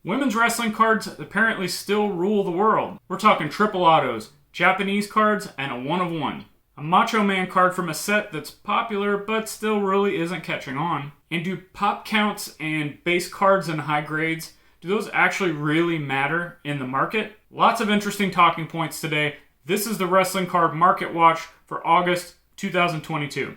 Women's wrestling cards apparently still rule the world. We're talking triple autos, Japanese cards, and a one-of-one. A Macho Man card from a set that's popular but still really isn't catching on. And do pop counts and base cards in high grades, do those actually really matter in the market? Lots of interesting talking points today. This is the Wrestling Card Market Watch for August 2022.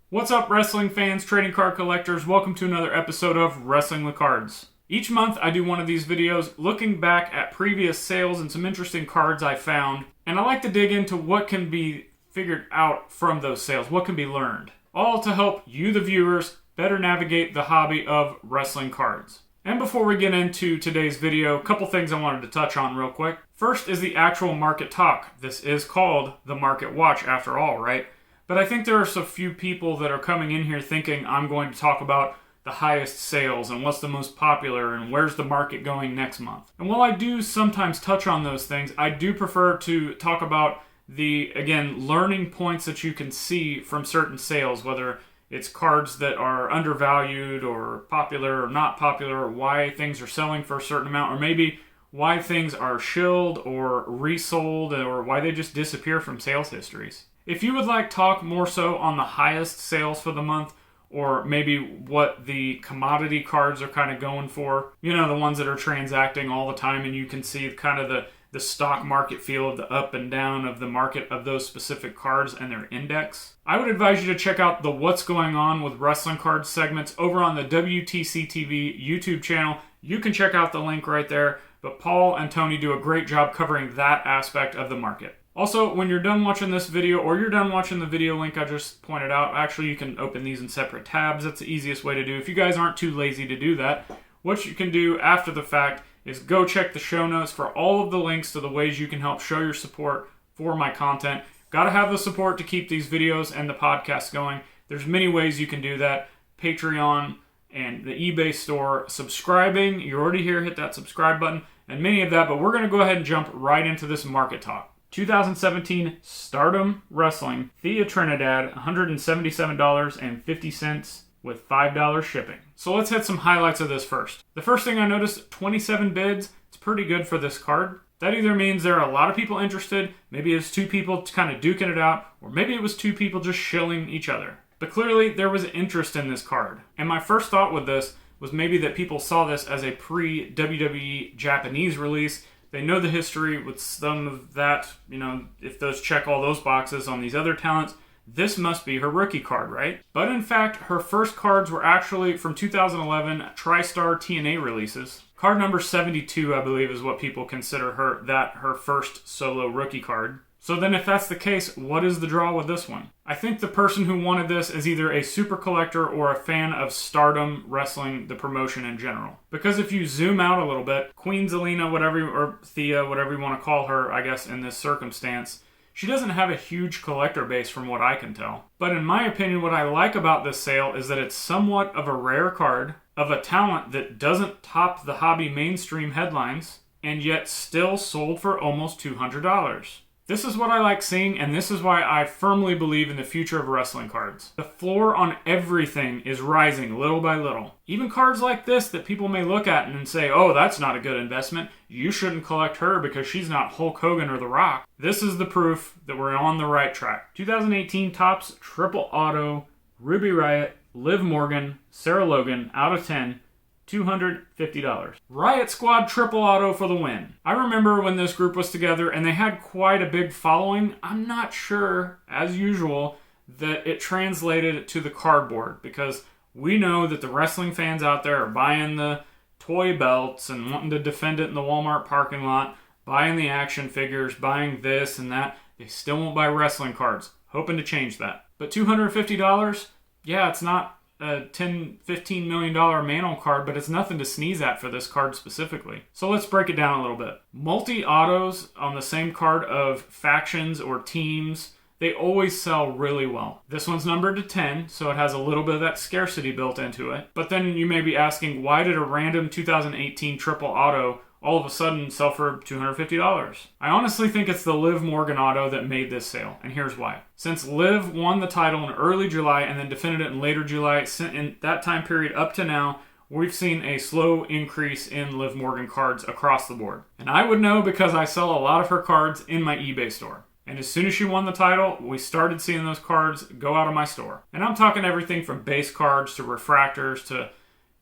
What's up, wrestling fans, trading card collectors? Welcome to another episode of Wrestling with Cards. Each month I do one of these videos looking back at previous sales and some interesting cards I found. And I like to dig into what can be figured out from those sales, what can be learned. All to help you, the viewers, better navigate the hobby of wrestling cards. And before we get into today's video, a couple things I wanted to touch on real quick. First is the actual market talk. This is called the Market Watch after all, right? But I think there are so few people that are coming in here thinking I'm going to talk about the highest sales and what's the most popular and where's the market going next month. And while I do sometimes touch on those things, I do prefer to talk about the, again, learning points that you can see from certain sales, whether it's cards that are undervalued or popular or not popular, or why things are selling for a certain amount, or maybe why things are shilled or resold, or why they just disappear from sales histories. If you would like talk more so on the highest sales for the month, or maybe what the commodity cards are kind of going for, you know, the ones that are transacting all the time and you can see kind of the stock market feel of the up and down of the market of those specific cards and their index, I would advise you to check out the What's Going On with Wrestling Cards segments over on the WTC TV YouTube channel. You can check out the link right there, but Paul and Tony do a great job covering that aspect of the market. Also, when you're done watching this video, or you're done watching the video link I just pointed out, actually you can open these in separate tabs. That's the easiest way to do. If you guys aren't too lazy to do that, what you can do after the fact is go check the show notes for all of the links to the ways you can help show your support for my content. Gotta have the support to keep these videos and the podcast going. There's many ways you can do that. Patreon and the eBay store, subscribing. You're already here, hit that subscribe button, and many of that, but we're gonna go ahead and jump right into this market talk. 2017 Stardom Wrestling, Thea Trinidad, $177.50 with $5 shipping. So let's hit some highlights of this first. The first thing I noticed, 27 bids. It's pretty good for this card. That either means there are a lot of people interested, maybe it's two people kind of duking it out, or maybe it was two people just shilling each other. But clearly there was interest in this card. And my first thought with this was maybe that people saw this as a pre-WWE Japanese release. They know the history with some of that, you know, if those check all those boxes on these other talents, this must be her rookie card, right? But in fact, her first cards were actually from 2011 TriStar TNA releases. Card number 72, I believe, is what people consider her first solo rookie card. So then if that's the case, what is the draw with this one? I think the person who wanted this is either a super collector or a fan of Stardom Wrestling, the promotion in general. Because if you zoom out a little bit, Queen Zelina, or Thea, whatever you want to call her, I guess, in this circumstance, she doesn't have a huge collector base from what I can tell. But in my opinion, what I like about this sale is that it's somewhat of a rare card, of a talent that doesn't top the hobby mainstream headlines, and yet still sold for almost $200. This is what I like seeing, and this is why I firmly believe in the future of wrestling cards. The floor on everything is rising little by little. Even cards like this that people may look at and say, oh, that's not a good investment. You shouldn't collect her because she's not Hulk Hogan or The Rock. This is the proof that we're on the right track. 2018 Topps Triple Auto, Ruby Riott, Liv Morgan, Sarah Logan, out of 10. $250. Riot Squad Triple Auto for the win. I remember when this group was together and they had quite a big following. I'm not sure, as usual, that it translated to the cardboard, because we know that the wrestling fans out there are buying the toy belts and wanting to defend it in the Walmart parking lot, buying the action figures, buying this and that. They still won't buy wrestling cards. Hoping to change that. But $250? Yeah, it's not a $10-15 million Mantle card, but it's nothing to sneeze at for this card specifically. So let's break it down a little bit. Multi-autos on the same card of factions or teams, they always sell really well. This one's numbered to 10, so it has a little bit of that scarcity built into it. But then you may be asking, why did a random 2018 triple auto all of a sudden sell for $250? I honestly think it's the Liv Morgan auto that made this sale, and here's why. Since Liv won the title in early July and then defended it in later July, in that time period up to now, we've seen a slow increase in Liv Morgan cards across the board. And I would know because I sell a lot of her cards in my eBay store. And as soon as she won the title, we started seeing those cards go out of my store. And I'm talking everything from base cards to refractors to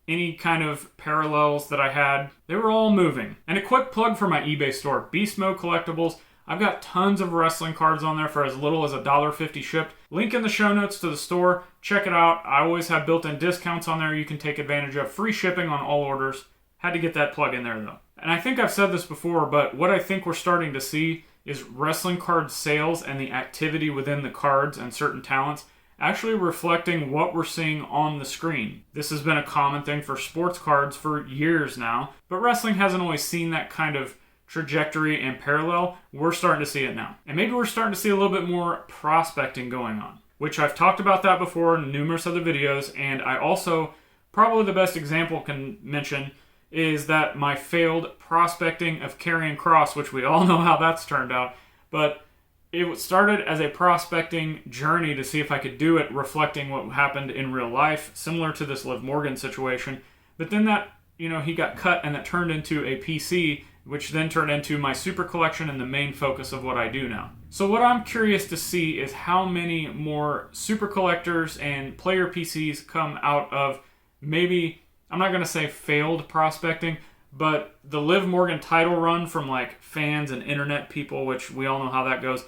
any kind of parallels that I had. They were all moving. And a quick plug for my eBay store, Beast Mode Collectibles. I've got tons of wrestling cards on there for as little as $1.50 shipped. Link in the show notes to the store. Check it out. I always have built-in discounts on there you can take advantage of. Free shipping on all orders. Had to get that plug in there though. And I think I've said this before, but what I think we're starting to see is wrestling card sales and the activity within the cards and certain talents actually reflecting what we're seeing on the screen. This has been a common thing for sports cards for years now, but wrestling hasn't always seen that kind of trajectory and parallel. We're starting to see it now. And maybe we're starting to see a little bit more prospecting going on, which I've talked about that before in numerous other videos, and I also, probably the best example can mention is that my failed prospecting of Karrion Kross, which we all know how that's turned out, but it started as a prospecting journey to see if I could do it, reflecting what happened in real life, similar to this Liv Morgan situation. But then that, he got cut and that turned into a PC, which then turned into my super collection and the main focus of what I do now. So what I'm curious to see is how many more super collectors and player PCs come out of maybe, I'm not going to say failed prospecting, but the Liv Morgan title run from like fans and internet people, which we all know how that goes.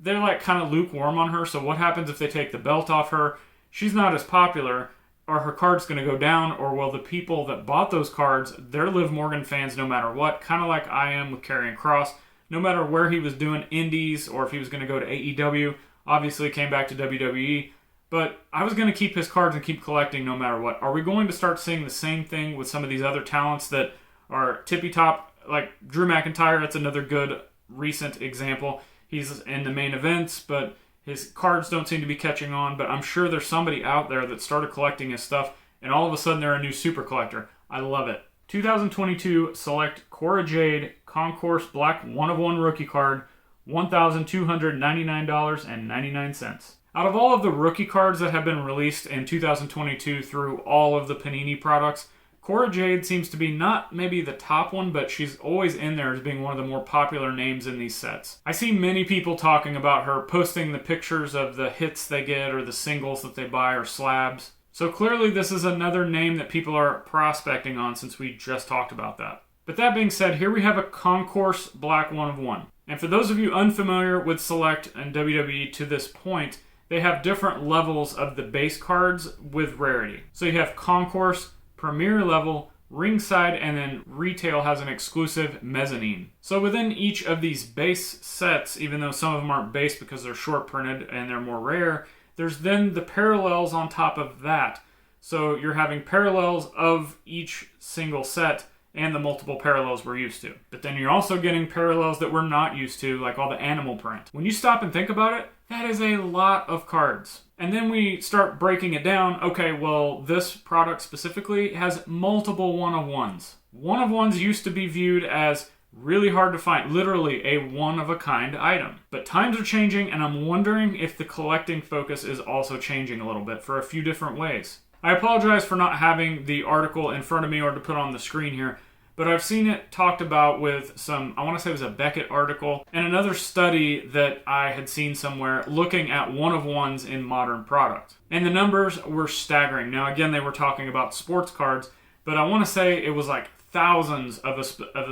They're like kind of lukewarm on her. So what happens if they take the belt off her? She's not as popular. Are her cards going to go down? Or will the people that bought those cards, they're Liv Morgan fans no matter what? Kind of like I am with Karrion Kross. No matter where he was doing indies or if he was going to go to AEW, obviously came back to WWE. But I was going to keep his cards and keep collecting no matter what. Are we going to start seeing the same thing with some of these other talents that are tippy-top? Like Drew McIntyre, that's another good recent example. He's in the main events, but his cards don't seem to be catching on. But I'm sure there's somebody out there that started collecting his stuff, and all of a sudden they're a new super collector. I love it. 2022 Select Cora Jade Concourse Black 1/1 rookie card, $1,299.99. Out of all of the rookie cards that have been released in 2022 through all of the Panini products, Cora Jade seems to be not maybe the top one, but she's always in there as being one of the more popular names in these sets. I see many people talking about her, posting the pictures of the hits they get or the singles that they buy or slabs. So clearly this is another name that people are prospecting on since we just talked about that. But that being said, here we have a Concourse Black 1/1. And for those of you unfamiliar with Select and WWE to this point, they have different levels of the base cards with rarity. So you have Concourse, Premier level, Ringside, and then Retail has an exclusive Mezzanine. So within each of these base sets, even though some of them aren't base because they're short printed and they're more rare, there's then the parallels on top of that. So you're having parallels of each single set and the multiple parallels we're used to. But then you're also getting parallels that we're not used to, like all the animal print. When you stop and think about it, that is a lot of cards. And then we start breaking it down. Okay, well, this product specifically has multiple 1/1s. 1/1s used to be viewed as really hard to find, literally a one-of-a-kind item. But times are changing, and I'm wondering if the collecting focus is also changing a little bit for a few different ways. I apologize for not having the article in front of me or to put on the screen here, but I've seen it talked about with some, I want to say it was a Beckett article, and another study that I had seen somewhere looking at 1/1s in modern product. And the numbers were staggering. Now, again, they were talking about sports cards, but I want to say it was like thousands of a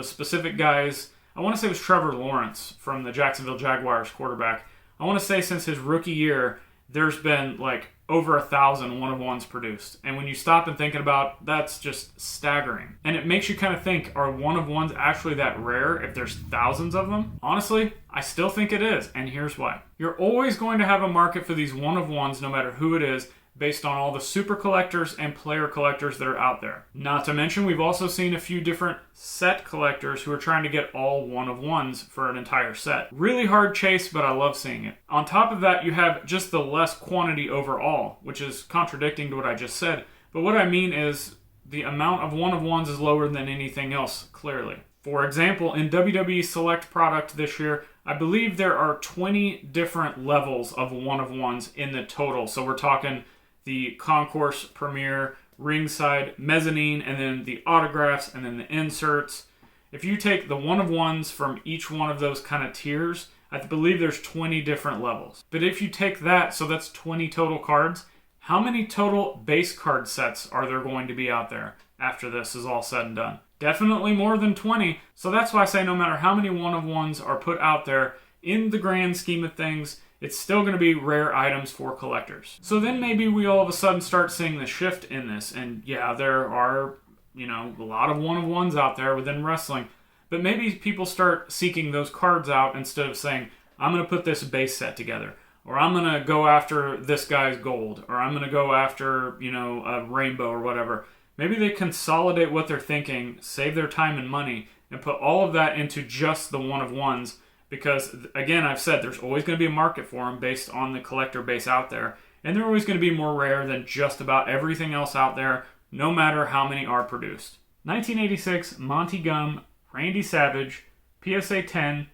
specific guys. I want to say it was Trevor Lawrence from the Jacksonville Jaguars quarterback. I want to say since his rookie year, there's been like over 1,000 1/1s produced. And when you stop and think about, that's just staggering. And it makes you kind of think, are 1/1s actually that rare if there's thousands of them? Honestly, I still think it is, and here's why. You're always going to have a market for these 1/1s, no matter who it is, based on all the super collectors and player collectors that are out there. Not to mention, we've also seen a few different set collectors who are trying to get all 1/1s for an entire set. Really hard chase, but I love seeing it. On top of that, you have just the less quantity overall, which is contradicting to what I just said. But what I mean is the amount of 1/1s is lower than anything else, clearly. For example, in WWE Select product this year, I believe there are 20 different levels of 1/1s in the total. So we're talking the Concourse, Premier, ringside, mezzanine, and then the autographs, and then the inserts. If you take the one-of-ones from each one of those kind of tiers, I believe there's 20 different levels. But if you take that, so that's 20 total cards, how many total base card sets are there going to be out there after this is all said and done? Definitely more than 20. So that's why I say no matter how many one-of-ones are put out there, in the grand scheme of things, it's still going to be rare items for collectors. So then maybe we all of a sudden start seeing the shift in this. And yeah, there are, a lot of one-of-ones out there within wrestling. But maybe people start seeking those cards out instead of saying, I'm going to put this base set together. Or I'm going to go after this guy's gold. Or I'm going to go after, a rainbow or whatever. Maybe they consolidate what they're thinking, save their time and money, and put all of that into just the one-of-ones. Because, again, I've said there's always going to be a market for them based on the collector base out there. And they're always going to be more rare than just about everything else out there, no matter how many are produced. 1986 Monty Gum, Randy Savage, PSA 10,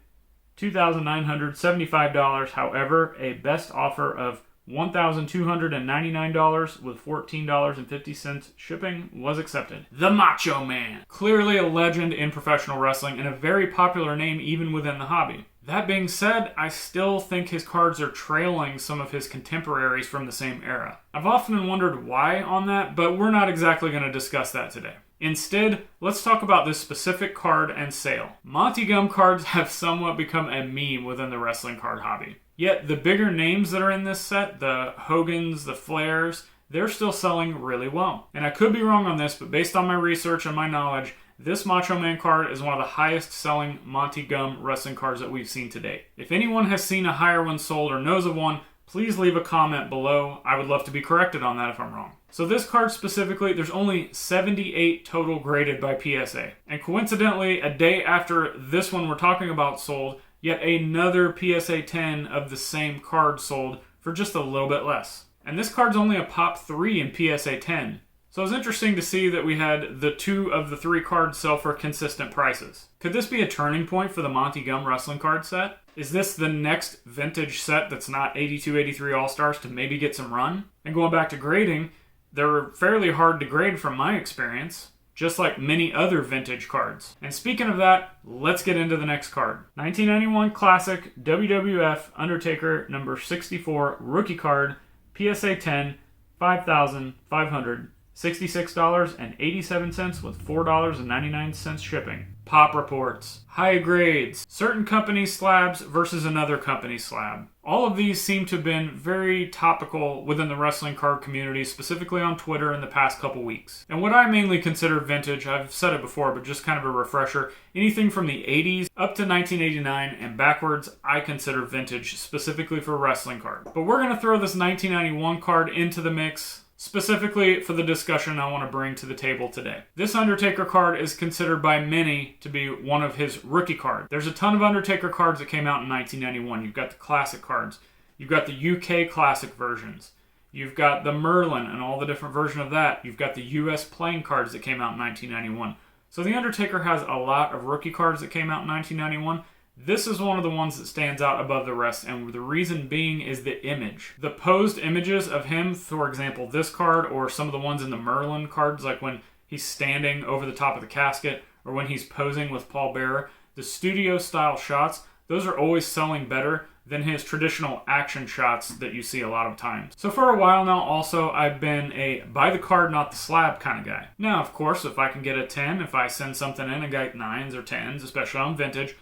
$2,975. However, a best offer of $1,299 with $14.50 shipping was accepted. The Macho Man. Clearly a legend in professional wrestling and a very popular name even within the hobby. That being said, I still think his cards are trailing some of his contemporaries from the same era. I've often wondered why on that, but we're not exactly going to discuss that today. Instead, let's talk about this specific card and sale. Monty Gum cards have somewhat become a meme within the wrestling card hobby. Yet the bigger names that are in this set, the Hogans, the Flairs, they're still selling really well. And I could be wrong on this, but based on my research and my knowledge, this Macho Man card is one of the highest selling Monty Gum wrestling cards that we've seen to date. If anyone has seen a higher one sold or knows of one, please leave a comment below. I would love to be corrected on that if I'm wrong. So this card specifically, there's only 78 total graded by PSA. And coincidentally, a day after this one we're talking about sold, yet another PSA 10 of the same card sold for just a little bit less. And this card's only a pop 3 in PSA 10. So it was interesting to see that we had the 2 of the 3 cards sell for consistent prices. Could this be a turning point for the Monty Gum wrestling card set? Is this the next vintage set that's not 82-83 All-Stars to maybe get some run? And going back to grading, they're fairly hard to grade from my experience, just like many other vintage cards. And speaking of that, let's get into the next card. 1991 Classic WWF Undertaker number 64 rookie card, PSA 10, $5,566.87 with $4.99 shipping. Pop reports, high grades, certain company slabs versus another company slab. All of these seem to have been very topical within the wrestling card community, specifically on Twitter in the past couple weeks. And what I mainly consider vintage, I've said it before, but just kind of a refresher, anything from the 80s up to 1989 and backwards, I consider vintage, specifically for wrestling cards. But we're going to throw this 1991 card into the mix, specifically for the discussion I want to bring to the table today. This Undertaker card is considered by many to be one of his rookie cards. There's a ton of Undertaker cards that came out in 1991. You've got the classic cards. You've got the UK classic versions. You've got the Merlin and all the different versions of that. You've got the US playing cards that came out in 1991. So the Undertaker has a lot of rookie cards that came out in 1991. This is one of the ones that stands out above the rest, and the reason being is the image. The posed images of him, for example, this card, or some of the ones in the Merlin cards, like when he's standing over the top of the casket, or when he's posing with Paul Bearer, the studio-style shots, those are always selling better than his traditional action shots that you see a lot of times. So for a while now, also, I've been a buy the card, not the slab kind of guy. Now, of course, if I can get a 10, if I send something in and get 9s or 10s, especially on vintage,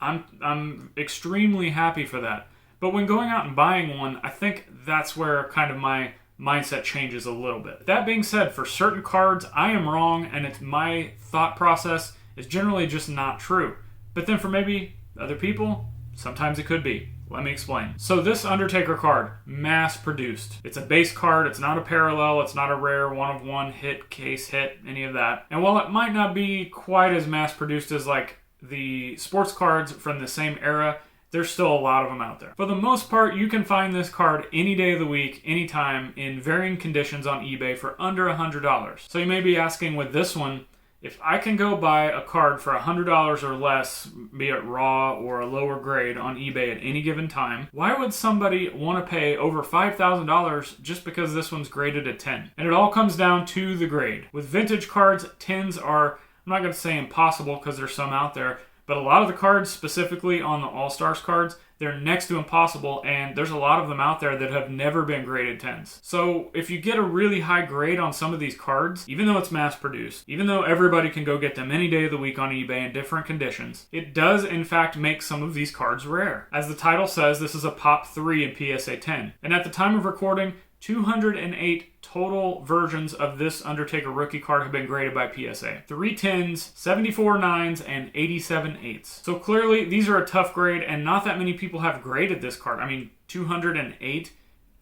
I'm extremely happy for that. But when going out and buying one, I think that's where kind of my mindset changes a little bit. That being said, for certain cards, I am wrong, and it's my thought process is generally just not true. But then for maybe other people, sometimes it could be. Let me explain. So this Undertaker card, mass produced. It's a base card, it's not a parallel, it's not a rare one-of-one hit, case hit, any of that. And while it might not be quite as mass produced as like the sports cards from the same era, there's still a lot of them out there. For the most part, you can find this card any day of the week, anytime, in varying conditions on eBay for under $100. So you may be asking with this one, If I can go buy a card for $100 or less, be it raw or a lower grade on eBay at any given time, why would somebody want to pay over $5,000 just because this one's graded a 10? And it all comes down to the grade. With vintage cards, 10s are, I'm not going to say impossible because there's some out there, but a lot of the cards, specifically on the All-Stars cards, they're next to impossible, and there's a lot of them out there that have never been graded 10s. So if you get a really high grade on some of these cards, even though it's mass-produced, even though everybody can go get them any day of the week on eBay in different conditions, it does in fact make some of these cards rare. As the title says, this is a Pop 3 in PSA 10. And at the time of recording, 208 total versions of this Undertaker rookie card have been graded by PSA. 3 10s, 74 9s, and 87 8s. So clearly, these are a tough grade, and not that many people have graded this card. I mean, 208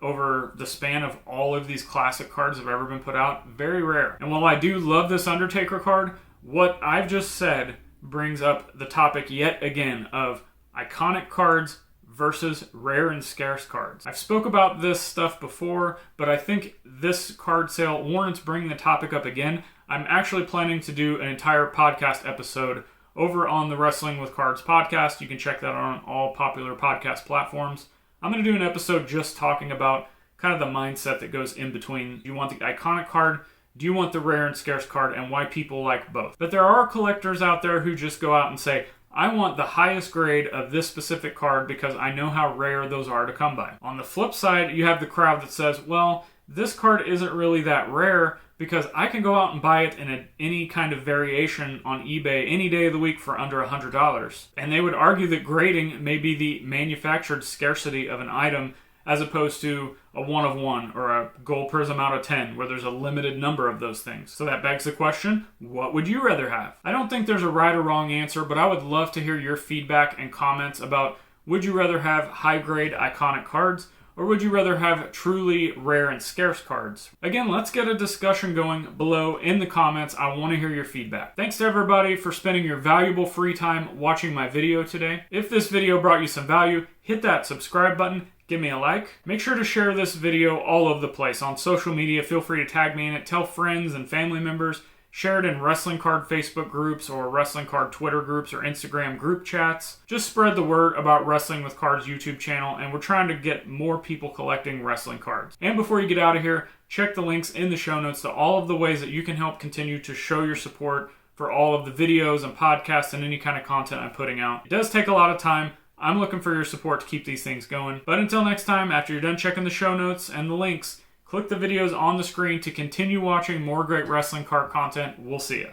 over the span of all of these classic cards that have ever been put out, very rare. And while I do love this Undertaker card, what I've just said brings up the topic yet again of iconic cards versus rare and scarce cards. I've spoke about this stuff before, but I think this card sale warrants bringing the topic up again. I'm actually planning to do an entire podcast episode over on the Wrestling with Cards podcast. You can check that out on all popular podcast platforms. I'm going to do an episode just talking about kind of the mindset that goes in between. Do you want the iconic card? Do you want the rare and scarce card? And why people like both. But there are collectors out there who just go out and say, I want the highest grade of this specific card because I know how rare those are to come by. On the flip side, you have the crowd that says, well, this card isn't really that rare because I can go out and buy it in any kind of variation on eBay any day of the week for under $100. And they would argue that grading may be the manufactured scarcity of an item as opposed to a 1 of 1 or a gold prism out of 10 where there's a limited number of those things. So that begs the question, what would you rather have? I don't think there's a right or wrong answer, but I would love to hear your feedback and comments about would you rather have high-grade iconic cards or would you rather have truly rare and scarce cards? Again, let's get a discussion going below in the comments. I want to hear your feedback. Thanks to everybody for spending your valuable free time watching my video today. If this video brought you some value, hit that subscribe button. Give me a like. Make sure to share this video all over the place on social media. Feel free to tag me in it. Tell friends and family members. Share it in wrestling card Facebook groups or wrestling card Twitter groups or Instagram group chats. Just spread the word about Wrestling with Cards YouTube channel, and we're trying to get more people collecting wrestling cards. And before you get out of here, check the links in the show notes to all of the ways that you can help continue to show your support for all of the videos and podcasts and any kind of content I'm putting out. It does take a lot of time. I'm looking for your support to keep these things going. But until next time, after you're done checking the show notes and the links, click the videos on the screen to continue watching more great wrestling card content. We'll see ya.